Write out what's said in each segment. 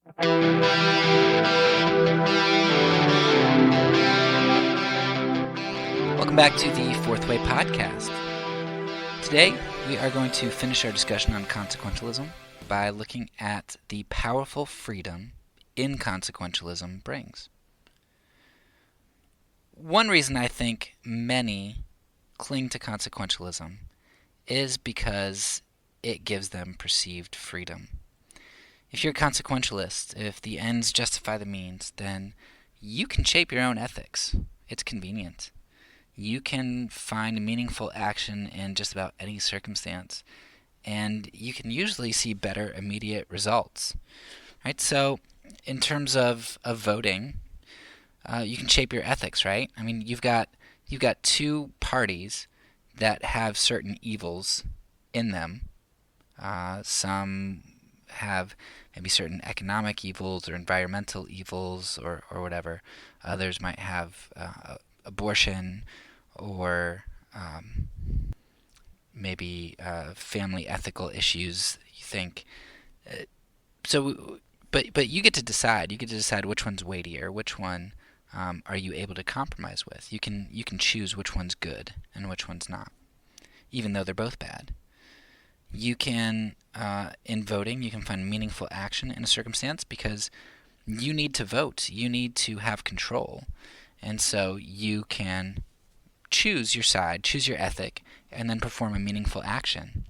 Welcome back to the Fourth Way podcast. Today, we are going to finish our discussion on consequentialism by looking at the powerful freedom inconsequentialism brings. One reason I think many cling to consequentialism is because it gives them perceived freedom. If you're a consequentialist, if the ends justify the means, then you can shape your own ethics. It's convenient. You can find meaningful action in just about any circumstance, and you can usually see better immediate results. Right? So, in terms of voting, you can shape your ethics, right? I mean, you've got two parties that have certain evils in them. Some have maybe certain economic evils or environmental evils or whatever. Others might have abortion or maybe family ethical issues, you think. But you get to decide. You get to decide which one's weightier, which one are you able to compromise with. You can choose which one's good and which one's not, even though they're both bad. You can, in voting, you can find meaningful action in a circumstance because you need to vote. You need to have control. And so you can choose your side, choose your ethic, and then perform a meaningful action.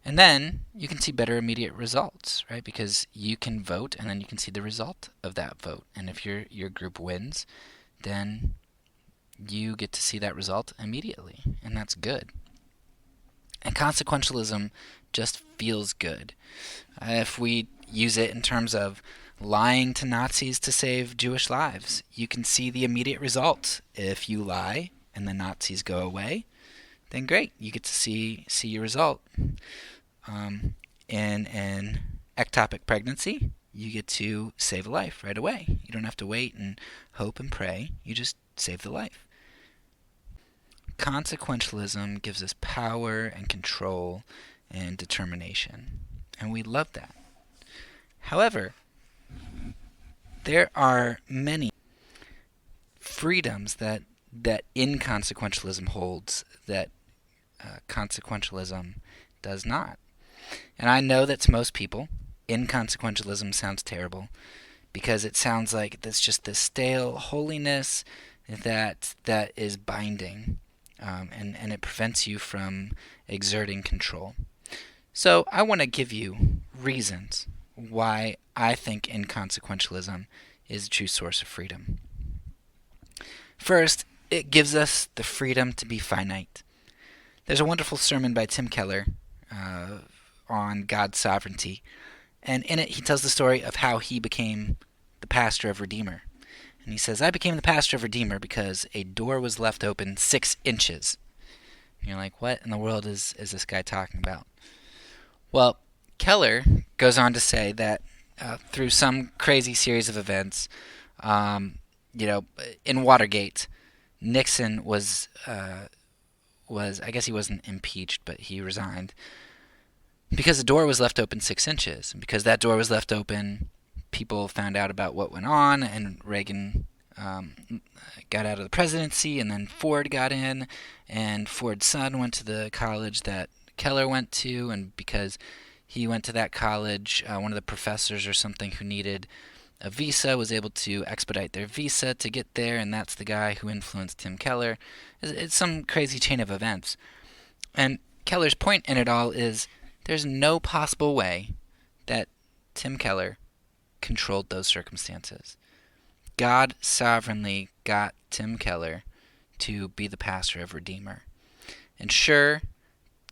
And then you can see better immediate results, right? Because you can vote and then you can see the result of that vote. And if your group wins, then you get to see that result immediately, and that's good. And consequentialism just feels good. If we use it in terms of lying to Nazis to save Jewish lives, you can see the immediate result. If you lie and the Nazis go away, then great, you get to see your result. In an ectopic pregnancy, you get to save a life right away. You don't have to wait and hope and pray. You just save the life. Consequentialism gives us power and control and determination, and we love that. However, there are many freedoms that inconsequentialism holds that consequentialism does not. And I know that to most people, inconsequentialism sounds terrible because it sounds like that's just this stale holiness that is binding. And it prevents you from exerting control. So I want to give you reasons why I think inconsequentialism is a true source of freedom. First, it gives us the freedom to be finite. There's a wonderful sermon by Tim Keller on God's sovereignty, and in it he tells the story of how he became the pastor of Redeemer. And he says, I became the pastor of Redeemer because a door was left open 6 inches. And you're like, what in the world is this guy talking about? Well, Keller goes on to say that through some crazy series of events, in Watergate, Nixon was I guess he wasn't impeached, but he resigned because the door was left open 6 inches. And because that door was left open, people found out about what went on, and Reagan got out of the presidency, and then Ford got in, and Ford's son went to the college that Keller went to, and because he went to that college, one of the professors or something who needed a visa was able to expedite their visa to get there, and that's the guy who influenced Tim Keller. It's some crazy chain of events. And Keller's point in it all is there's no possible way that Tim Keller controlled those circumstances. God sovereignly got Tim Keller to be the pastor of Redeemer. And sure,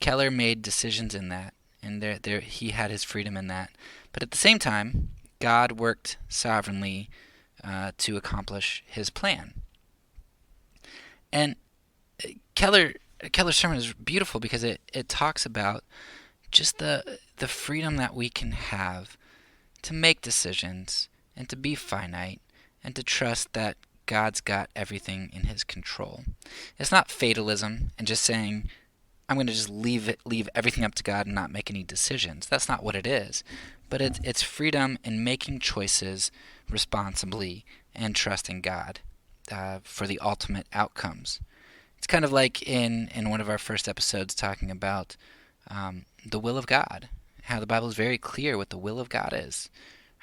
Keller made decisions in that, and there he had his freedom in that. But at the same time, God worked sovereignly to accomplish his plan. And Keller's sermon is beautiful because it talks about just the freedom that we can have to make decisions and to be finite and to trust that God's got everything in his control. It's not fatalism and just saying, I'm going to just leave everything up to God and not make any decisions. That's not what it is. but it's freedom in making choices responsibly and trusting God for the ultimate outcomes. It's kind of like in one of our first episodes talking about the will of God, how the Bible is very clear what the will of God is,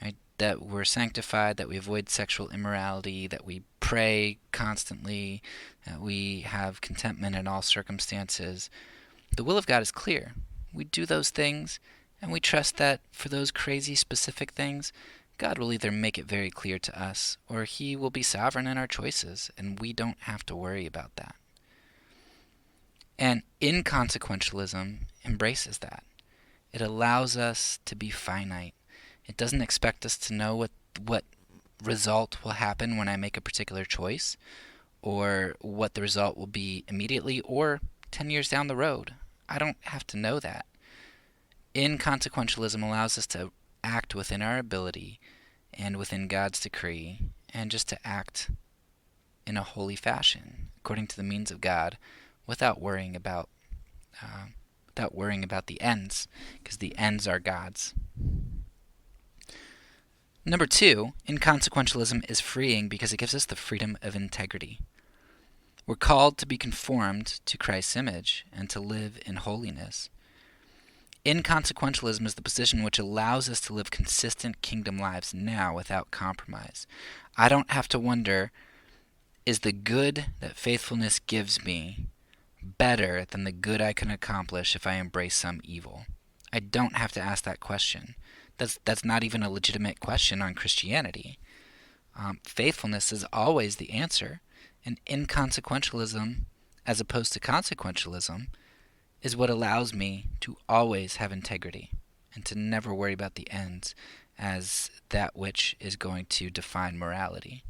right? That we're sanctified, that we avoid sexual immorality, that we pray constantly, that we have contentment in all circumstances. The will of God is clear. We do those things, and we trust that for those crazy specific things, God will either make it very clear to us, or He will be sovereign in our choices, and we don't have to worry about that. And inconsequentialism embraces that. It allows us to be finite. It doesn't expect us to know what result will happen when I make a particular choice, or what the result will be immediately or 10 years down the road. I don't have to know that. Inconsequentialism allows us to act within our ability and within God's decree, and just to act in a holy fashion, according to the means of God, without worrying about the ends, because the ends are God's. Number 2, inconsequentialism is freeing because it gives us the freedom of integrity. We're called to be conformed to Christ's image and to live in holiness. Inconsequentialism is the position which allows us to live consistent kingdom lives now without compromise. I don't have to wonder, is the good that faithfulness gives me better than the good I can accomplish if I embrace some evil? I don't have to ask that question. That's not even a legitimate question on Christianity. Faithfulness is always the answer, and inconsequentialism, as opposed to consequentialism, is what allows me to always have integrity and to never worry about the ends as that which is going to define morality.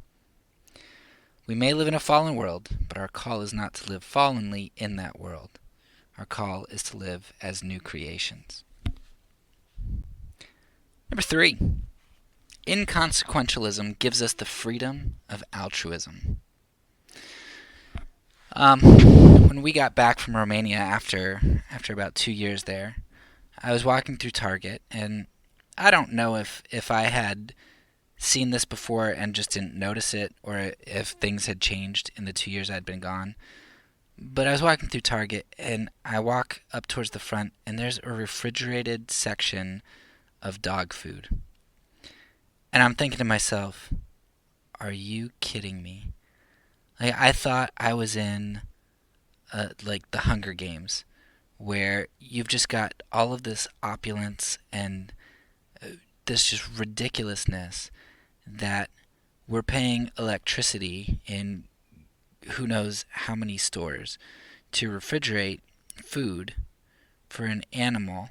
We may live in a fallen world, but our call is not to live fallenly in that world. Our call is to live as new creations. Number 3, inconsequentialism gives us the freedom of altruism. When we got back from Romania after about 2 years there, I was walking through Target, and I don't know if I had seen this before and just didn't notice it, or if things had changed in the 2 years I'd been gone. But I was walking through Target, and I walk up towards the front, and there's a refrigerated section of dog food. And I'm thinking to myself, are you kidding me? I thought I was in like the Hunger Games, where you've just got all of this opulence and this just ridiculousness that we're paying electricity in who knows how many stores to refrigerate food for an animal,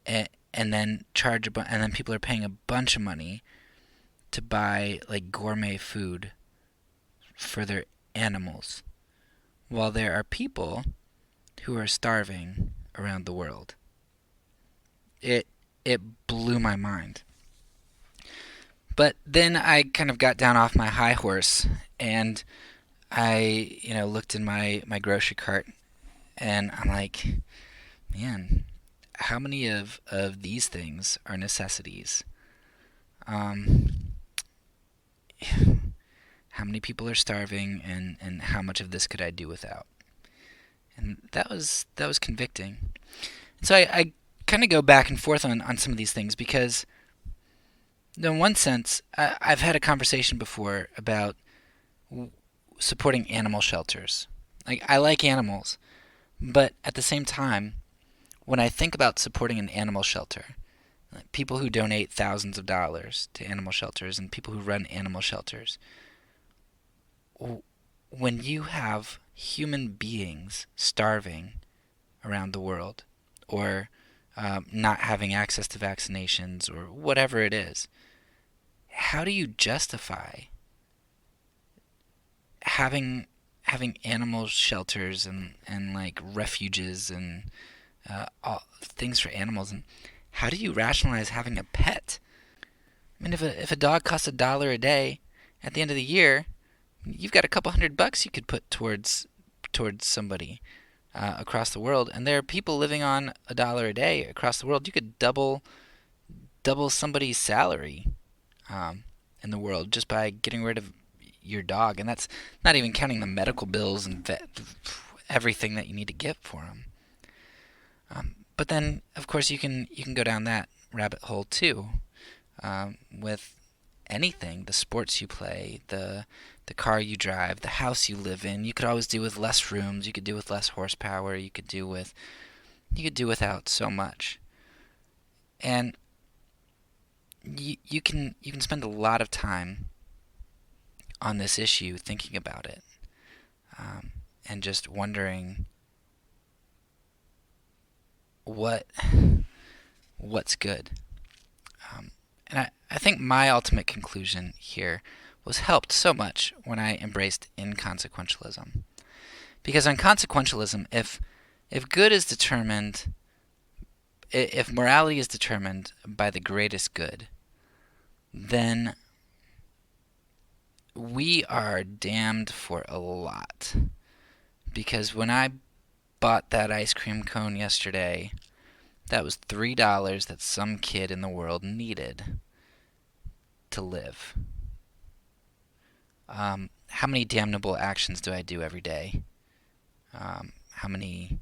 and then and then people are paying a bunch of money to buy like gourmet food for their animals, while there are people who are starving around the world. It blew my mind. But then I kind of got down off my high horse, and I looked in my grocery cart, and I'm like, man, how many of these things are necessities? How many people are starving, and how much of this could I do without? And that was convicting. So I kind of go back and forth on some of these things, because in one sense, I've had a conversation before about supporting animal shelters. Like, I like animals, but at the same time, when I think about supporting an animal shelter, like people who donate thousands of dollars to animal shelters and people who run animal shelters, when you have human beings starving around the world, or not having access to vaccinations, or whatever it is, how do you justify having animal shelters and like refuges and all things for animals? And how do you rationalize having a pet? I mean, if a dog costs $1 a day, at the end of the year, you've got a couple $100 you could put towards somebody. across the world, and there are people living on $1 a day across the world. You could double somebody's salary um, in the world just by getting rid of your dog, and that's not even counting the medical bills and everything that you need to get for them. But then, of course, you can go down that rabbit hole too, with anything, the sports you play, the car you drive, the house you live in. You could always do with less rooms. You could do with less horsepower. You could do without so much. And you can spend a lot of time on this issue thinking about it, and just wondering what what's good. And I think my ultimate conclusion here was helped so much when I embraced inconsequentialism. Because on consequentialism, if good is determined, if morality is determined by the greatest good, then we are damned for a lot. Because when I bought that ice cream cone yesterday, that was $3 that some kid in the world needed to live. How many damnable actions do I do every day? How many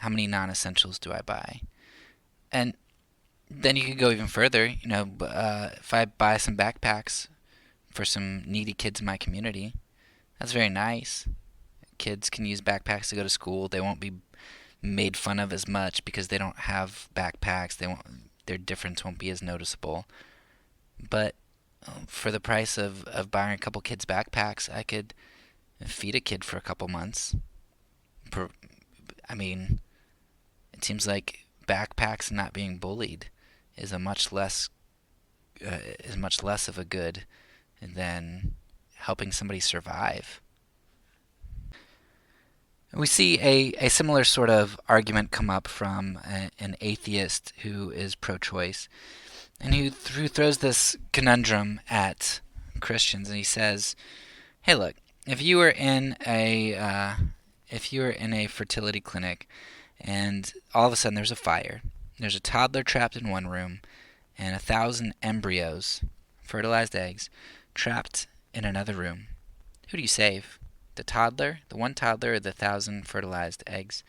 non-essentials do I buy? And then you could go even further. If I buy some backpacks for some needy kids in my community, that's very nice. Kids can use backpacks to go to school. They won't be made fun of as much because they don't have backpacks. Their difference won't be as noticeable. But for the price of buying a couple kids backpacks, I could feed a kid for a couple months. I mean, it seems like backpacks and not being bullied is much less of a good than helping somebody survive. We see a similar sort of argument come up from an atheist who is pro-choice, and who throws this conundrum at Christians, and he says, "Hey, look, if you were in a fertility clinic, and all of a sudden there's a fire, there's a toddler trapped in one room, and 1,000 embryos, fertilized eggs, trapped in another room, who do you save? The one toddler, or the 1,000 fertilized eggs?"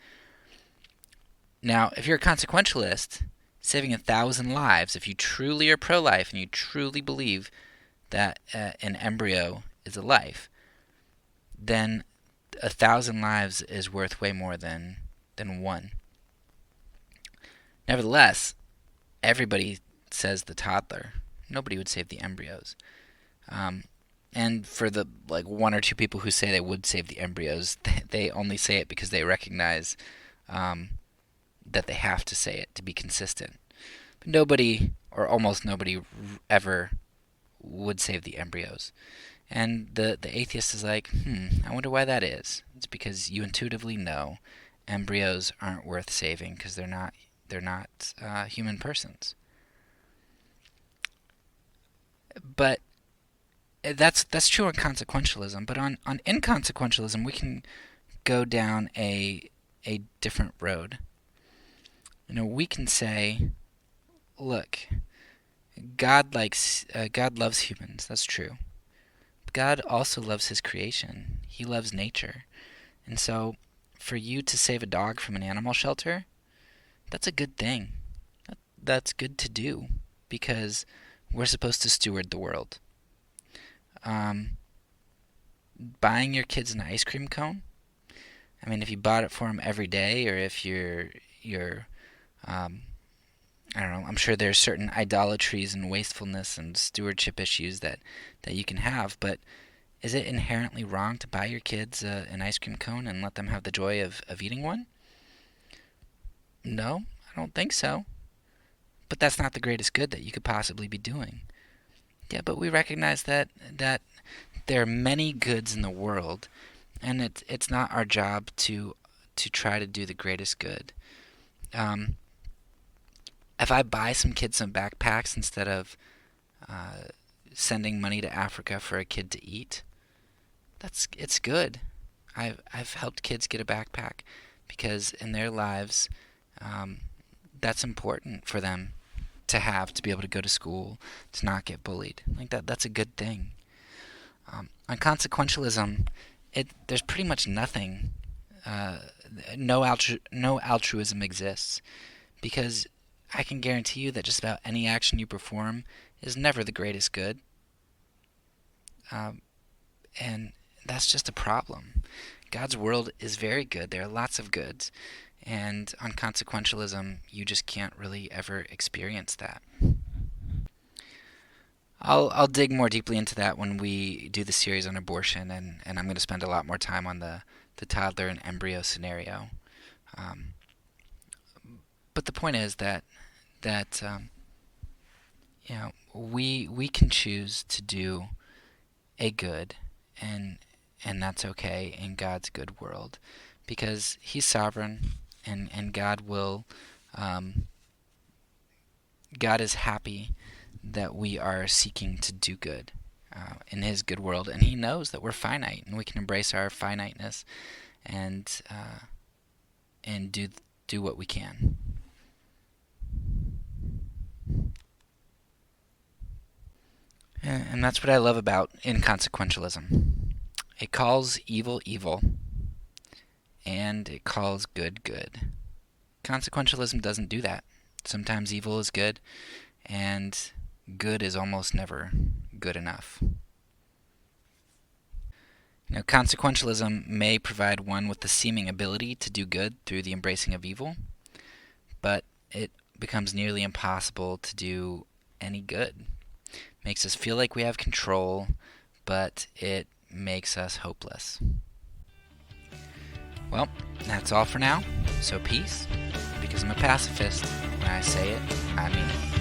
Now, if you're a consequentialist, saving 1,000 lives, if you truly are pro-life and you truly believe that an embryo is a life, then 1,000 lives is worth way more than one. Nevertheless, everybody says the toddler. Nobody would save the embryos. And for the one or two people who say they would save the embryos, they only say it because they recognize that they have to say it to be consistent. But nobody, or almost nobody, ever would save the embryos. And the atheist is like, I wonder why that is. It's because you intuitively know embryos aren't worth saving because they're not human persons. But that's true on consequentialism. But on inconsequentialism, we can go down a different road. We can say, look, God loves humans. That's true. But God also loves His creation. He loves nature, and so for you to save a dog from an animal shelter, that's a good thing. That's good to do because we're supposed to steward the world. Buying your kids an ice cream cone, I mean, if you bought it for them every day, or if you're I don't know, I'm sure there's certain idolatries and wastefulness and stewardship issues that you can have, but is it inherently wrong to buy your kids an ice cream cone and let them have the joy of eating one? No, I don't think so. But that's not the greatest good that you could possibly be doing. Yeah, but we recognize that there are many goods in the world, and it's not our job to try to do the greatest good. If I buy some kids some backpacks instead of sending money to Africa for a kid to eat, it's good. I've helped kids get a backpack. because in their lives, um, that's important for them to have, to be able to go to school, to not get bullied. Like that's a good thing. On consequentialism, there's pretty much nothing. Uh, no altruism exists, because I can guarantee you that just about any action you perform is never the greatest good, and that's just a problem. God's world is very good. There are lots of goods, and on consequentialism, you just can't really ever experience that. I'll dig more deeply into that when we do the series on abortion, and I'm going to spend a lot more time on the toddler and embryo scenario. Um, but the point is that we can choose to do a good, and that's okay in God's good world, because He's sovereign, and God is happy that we are seeking to do good in His good world, and He knows that we're finite, and we can embrace our finiteness and do what we can. And that's what I love about inconsequentialism. It calls evil evil, and it calls good good. Consequentialism doesn't do that. Sometimes evil is good, and good is almost never good enough. Consequentialism may provide one with the seeming ability to do good through the embracing of evil, but it becomes nearly impossible to do any good. It makes us feel like we have control, but it makes us hopeless. Well, that's all for now. So peace, because I'm a pacifist. When I say it, I mean it.